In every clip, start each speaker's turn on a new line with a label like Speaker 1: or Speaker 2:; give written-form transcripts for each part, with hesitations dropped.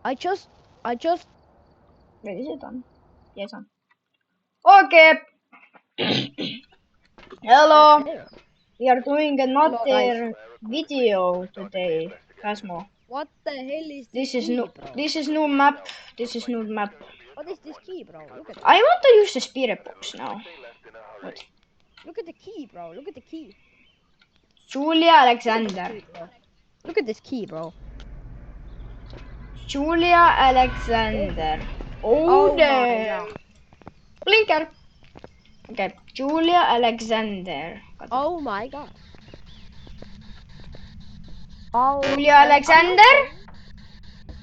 Speaker 1: I just.
Speaker 2: Wait, is it on? Yes, on. Okay. Hello.
Speaker 1: Okay.
Speaker 2: We are doing
Speaker 1: Hello, guys.
Speaker 2: another video today, Cosmo.
Speaker 1: What the hell is this
Speaker 2: This is
Speaker 1: key,
Speaker 2: new.
Speaker 1: bro?
Speaker 2: This is new map. This is new map.
Speaker 1: What is this key, bro? Look at it.
Speaker 2: I want to use the spirit box now. What?
Speaker 1: Look at the key, bro. Look at the key.
Speaker 2: Julia Alexander.
Speaker 1: Look at this key, bro.
Speaker 2: Julia Alexander. Oh,
Speaker 1: Oh my
Speaker 2: damn.
Speaker 1: god.
Speaker 2: Blinker. Okay, Julia Alexander.
Speaker 1: Oh my god. Oh.
Speaker 2: Julia Alexander.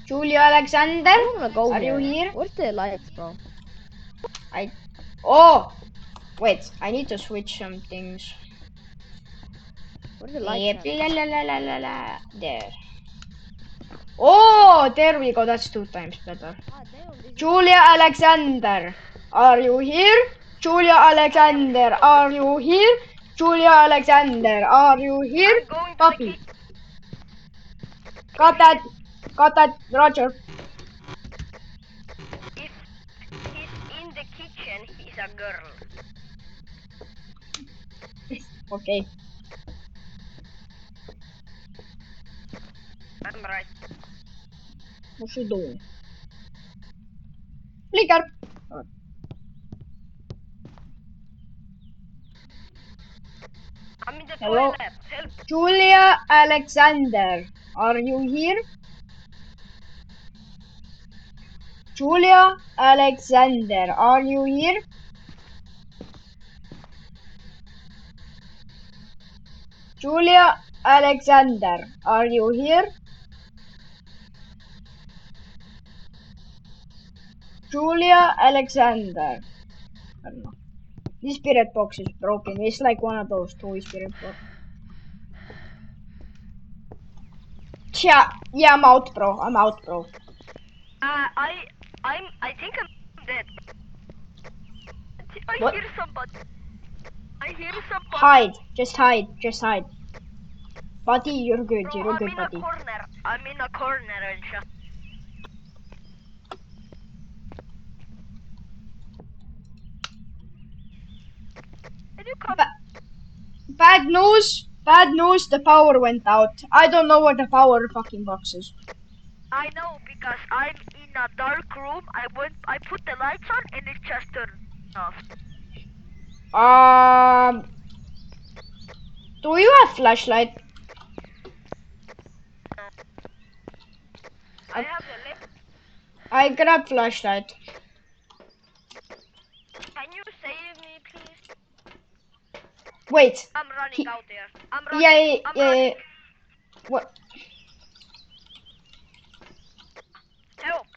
Speaker 2: Julia Alexander.
Speaker 1: I don't wanna go
Speaker 2: Are you here?
Speaker 1: Where's the lights, bro?
Speaker 2: Oh! Wait, I need to switch some things.
Speaker 1: Where's the lights at?
Speaker 2: There. Oh, there we go. That's 2 times better.
Speaker 1: Ah, damn,
Speaker 2: Julia Alexander. Are you here? Julia Alexander. Are you here? Julia Alexander. Are you here? Puppy. Got that. Got that. Roger.
Speaker 3: If he's in the kitchen, he's a girl.
Speaker 2: Okay.
Speaker 3: I'm right.
Speaker 2: What's she doing? Flicker.
Speaker 3: I'm in the
Speaker 2: Hello.
Speaker 3: toilet. Help.
Speaker 2: Julia Alexander. Are you here? Julia Alexander. Are you here? Julia Alexander. Are you here? Julia Alexander. I don't know. This spirit box is broken. It's like one of those toy spirit box. Yeah, I'm out, bro. I'm out, bro.
Speaker 3: I think I'm dead. I
Speaker 2: What?
Speaker 3: hear somebody. I hear somebody.
Speaker 2: Hide. Just hide. Just hide. Buddy, you're good.
Speaker 3: Bro,
Speaker 2: You're a
Speaker 3: I'm
Speaker 2: good
Speaker 3: in
Speaker 2: buddy.
Speaker 3: a corner. I'm in a corner and just. Can you come?
Speaker 2: Bad news. Bad news. The power went out. I don't know what the power fucking box is.
Speaker 3: I know because I'm in a dark room. I put the lights on and it just turned off.
Speaker 2: Do you have flashlight?
Speaker 3: I have the light.
Speaker 2: I grab flashlight.
Speaker 3: Can you save me, please?
Speaker 2: Wait.
Speaker 3: I'm running out there. I'm running.
Speaker 2: Yeah.
Speaker 3: I'm running.
Speaker 2: What?
Speaker 3: Help!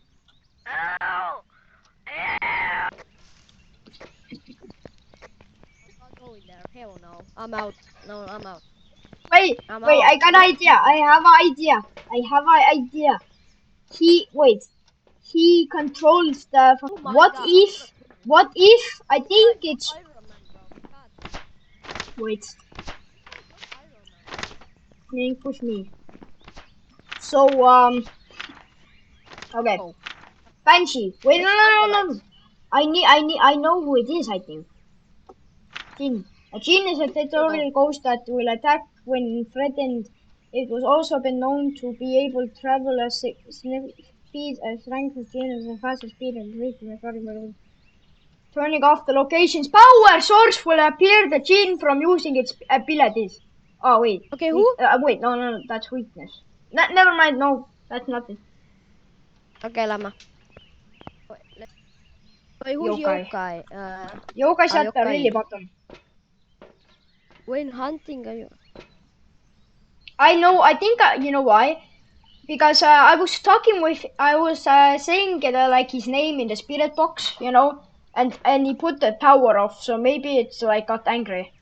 Speaker 3: Help! Help!
Speaker 1: I'm not going there. Hell no. I'm out. No, I'm out.
Speaker 2: Wait.
Speaker 1: I'm
Speaker 2: Wait.
Speaker 1: out.
Speaker 2: I got an idea. I have an idea. Wait. He controls the.
Speaker 1: Oh my
Speaker 2: What
Speaker 1: god.
Speaker 2: if? What if? I think it's.
Speaker 1: Iron Man, bro. God.
Speaker 2: Wait.
Speaker 1: Iron Man.
Speaker 2: Snake push me. So Okay.
Speaker 1: Oh.
Speaker 2: Banshee. Wait.
Speaker 1: Let's turn the
Speaker 2: No.
Speaker 1: lights.
Speaker 2: I know who it is. I think. Jinn. A Jinn is a territorial ghost that will attack when threatened. It was also been known to be able to travel at speed as strength of Jinn as fast as speed and reach. Turning off the location's power source will appear the Jinn from using its abilities. Oh wait.
Speaker 1: Okay, who?
Speaker 2: Wait, no, that's weakness. Never mind, no, that's nothing.
Speaker 1: Okay, Lama. Wait, who's
Speaker 2: Yokai.
Speaker 1: Yokai?
Speaker 2: Yokai's at the
Speaker 1: Yokai.
Speaker 2: really bottom.
Speaker 1: When hunting, are you?
Speaker 2: I know, I think, you know why? Because I was saying like his name in the spirit box, you know, and he put the power off, so maybe it's like got angry.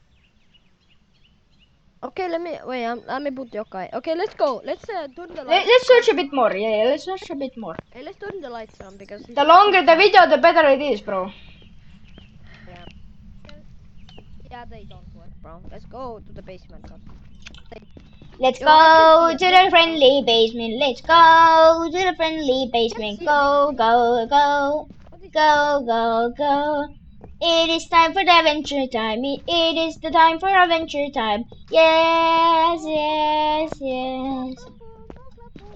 Speaker 1: Okay, let me put Yokai. Okay, let's go. Let's turn the lights.
Speaker 2: Let's search a bit more. Yeah, let's search a bit more.
Speaker 1: Hey, let's turn the lights on because
Speaker 2: The longer the video, the better it is, bro.
Speaker 1: Yeah, they don't work, bro. Let's go to the basement.
Speaker 2: Let's
Speaker 1: Yo, I
Speaker 2: go
Speaker 1: can see
Speaker 2: to
Speaker 1: a
Speaker 2: the
Speaker 1: base,
Speaker 2: friendly basement. Let's go to the friendly basement.
Speaker 1: see a
Speaker 2: Go,
Speaker 1: base.
Speaker 2: go, go.
Speaker 1: What is
Speaker 2: Go, go, go. It is time for the adventure time. It is the time for adventure time. Yes, yes, yes.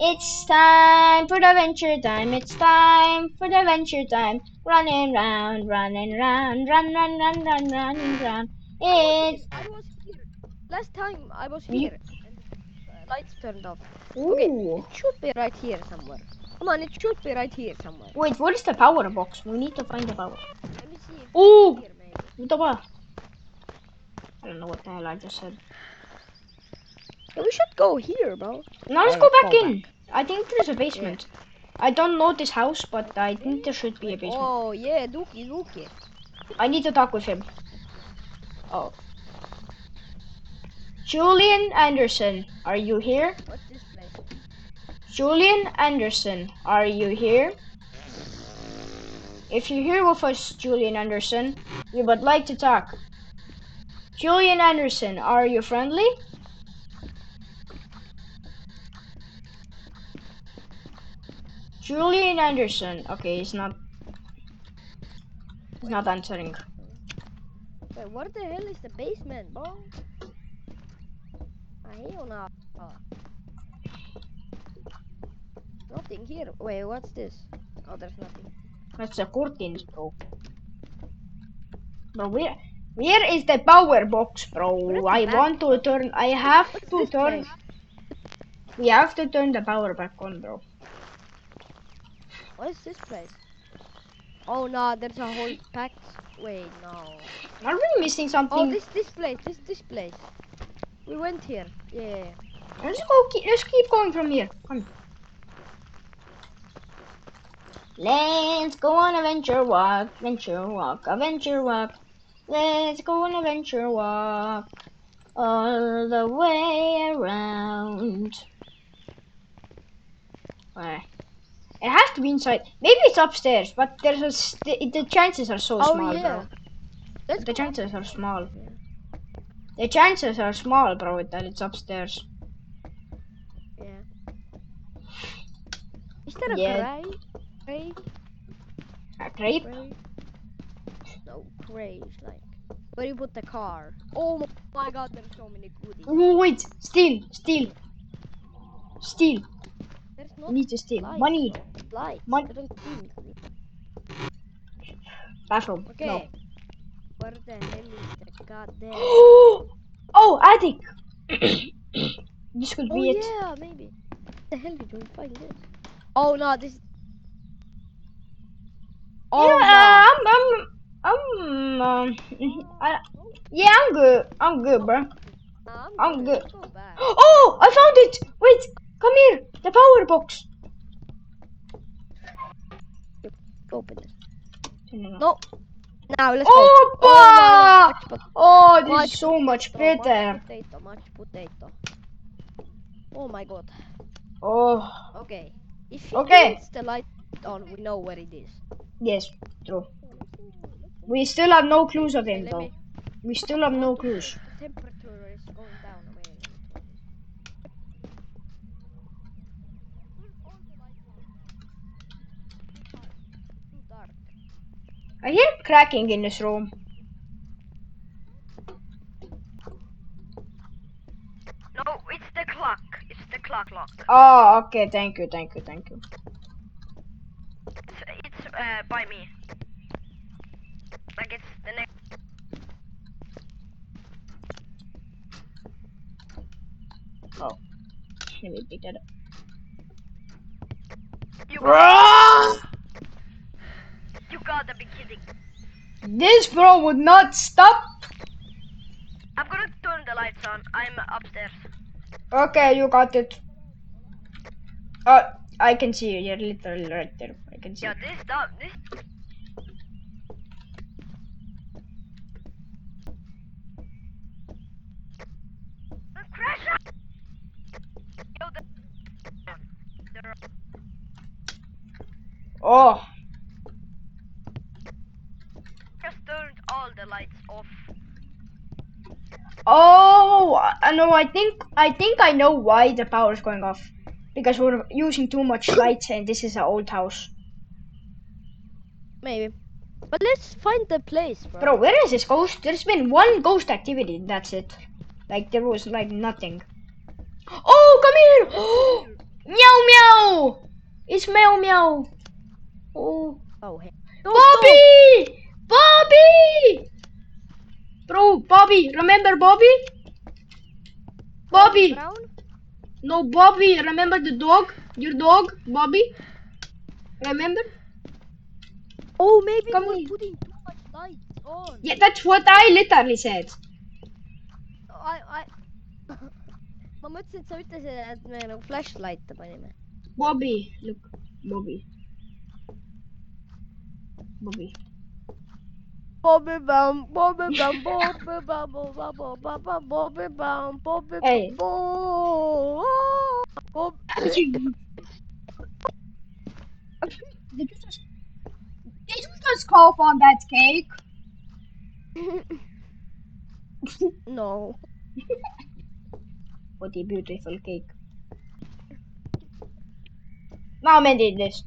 Speaker 2: It's time for the adventure time. It's time for the adventure time. Running round, running round, run, run, run, run, running round. It's
Speaker 1: I was here. Last time I was
Speaker 2: you.
Speaker 1: here and the lights turned off. Okay,
Speaker 2: Ooh.
Speaker 1: it should be right here somewhere. Come on, it should be right here somewhere.
Speaker 2: Wait, what is the power box? We need to find the power.
Speaker 1: Let me see if
Speaker 2: Ooh.
Speaker 1: it's here maybe.
Speaker 2: What the fuck? I don't know what the hell I just said.
Speaker 1: Yeah, we should go here, bro.
Speaker 2: Now let's
Speaker 1: Oh,
Speaker 2: go
Speaker 1: let's
Speaker 2: back
Speaker 1: go
Speaker 2: in. I think there's a basement. I don't know this house, but I think there should be a basement.
Speaker 1: Oh yeah, Dookie, Dookie.
Speaker 2: I need to talk with him. Oh. Julian Anderson, are you here?
Speaker 1: What's this place?
Speaker 2: Julian Anderson, are you here? If you're here with us, Julian Anderson, we would like to talk. Julian Anderson, are you friendly? Julian Anderson. Okay, he's not answering.
Speaker 1: Wait, what the hell is the basement, bro? Hell no. Nothing here. Wait, what's this? Oh, there's nothing.
Speaker 2: That's a curtains, bro. Bro, where is the power box, bro?
Speaker 1: Where's the
Speaker 2: I
Speaker 1: back,
Speaker 2: want to
Speaker 1: bro?
Speaker 2: turn. I have
Speaker 1: What's
Speaker 2: to
Speaker 1: this
Speaker 2: turn.
Speaker 1: place?
Speaker 2: We have to turn the power back on, bro.
Speaker 1: What is this place? Oh no, there's a whole pack. Wait, no.
Speaker 2: Are we missing something?
Speaker 1: Oh, this place. This place. We went here. Yeah.
Speaker 2: Let's go. Let's keep going from here. Come. Let's go on a venture walk, adventure walk. Let's go on a venture walk all the way around. Where? It has to be inside. Maybe it's upstairs, but there's the chances are so
Speaker 1: Oh
Speaker 2: small,
Speaker 1: yeah.
Speaker 2: bro.
Speaker 1: Let's
Speaker 2: The
Speaker 1: go
Speaker 2: chances are
Speaker 1: upstairs.
Speaker 2: small.
Speaker 1: Yeah.
Speaker 2: The chances are small, bro, that it's upstairs.
Speaker 1: Yeah. Is there a
Speaker 2: Yeah.
Speaker 1: gray?
Speaker 2: A grape?
Speaker 1: No, gray is like where you put the car. Oh my god, there's so many goodies.
Speaker 2: Oh, wait, steal.
Speaker 1: There's
Speaker 2: We
Speaker 1: no
Speaker 2: need to steal.
Speaker 1: lights,
Speaker 2: Money.
Speaker 1: bro. Lights.
Speaker 2: Mon-
Speaker 1: I don't see anything.
Speaker 2: Bathroom.
Speaker 1: Okay. Where the hell is the goddamn?
Speaker 2: No. Oh, attic. This could
Speaker 1: Oh
Speaker 2: be it.
Speaker 1: yeah, maybe. What the hell did we find this? Oh no, this. Oh
Speaker 2: Yeah,
Speaker 1: no.
Speaker 2: yeah, I'm good, bro. I'm good.
Speaker 1: Let's go back.
Speaker 2: Oh, I found it. Wait, come here. The power box.
Speaker 1: Open it.
Speaker 2: No.
Speaker 1: No. Now let's
Speaker 2: Oh,
Speaker 1: go. Oh, no, no,
Speaker 2: oh, this
Speaker 1: much
Speaker 2: is so much
Speaker 1: potato,
Speaker 2: better.
Speaker 1: Much potato. Oh my god.
Speaker 2: Oh,
Speaker 1: Okay. If he
Speaker 2: okay.
Speaker 1: turns the light on, we know where it is.
Speaker 2: Yes, true. We still have no clues of him,
Speaker 1: Let
Speaker 2: though.
Speaker 1: me.
Speaker 2: We still have no clues.
Speaker 1: The temperature is going down. Wait, let me turn this. Turn all the lights on now. Too dark.
Speaker 2: I hear cracking in this room.
Speaker 3: No, it's the clock. It's the clock lock.
Speaker 2: Oh, okay. Thank you.
Speaker 3: It's by me. Like it's the next.
Speaker 2: Oh, let me pick that up.
Speaker 3: You gotta be kidding.
Speaker 2: This bro would not stop.
Speaker 3: I'm gonna turn the lights on. I'm upstairs.
Speaker 2: Okay, you got it. I can see you. You're literally right there. I can see.
Speaker 3: Yeah, this stuff. This. Crash out. Yo, there are-
Speaker 2: Oh,
Speaker 3: just turned all the lights off.
Speaker 2: Oh, no, I think I know why the power is going off. Because we're using too much lights and this is an old house.
Speaker 1: Maybe. But let's find the place, bro.
Speaker 2: Bro, where is this ghost? There's been one ghost activity, that's it. Like, there was, like, nothing. Oh, come here! Meow meow! It's meow meow. Oh.
Speaker 1: Oh, hey.
Speaker 2: Bobby! Bobby! Bro, Bobby, remember Bobby? Bobby!
Speaker 1: Brown?
Speaker 2: No, Bobby, remember the dog? Your dog, Bobby? Remember?
Speaker 1: Oh, maybe
Speaker 2: Come
Speaker 1: we're
Speaker 2: here.
Speaker 1: putting too much lights on.
Speaker 2: Yeah, that's what I literally said.
Speaker 1: Ma mõtlesin, et sa ütlesid, et me nagu flashlight'e panime.
Speaker 2: Bobby, look, Bobby. Bobby.
Speaker 1: Bobby bam, Bobby bam, Bobby bam, Bobby bam, Bobby bam, Bobby
Speaker 2: Hey.
Speaker 1: bam.
Speaker 2: Did you just cough on that cake?
Speaker 1: No.
Speaker 2: What a beautiful cake. Now I'm ending this.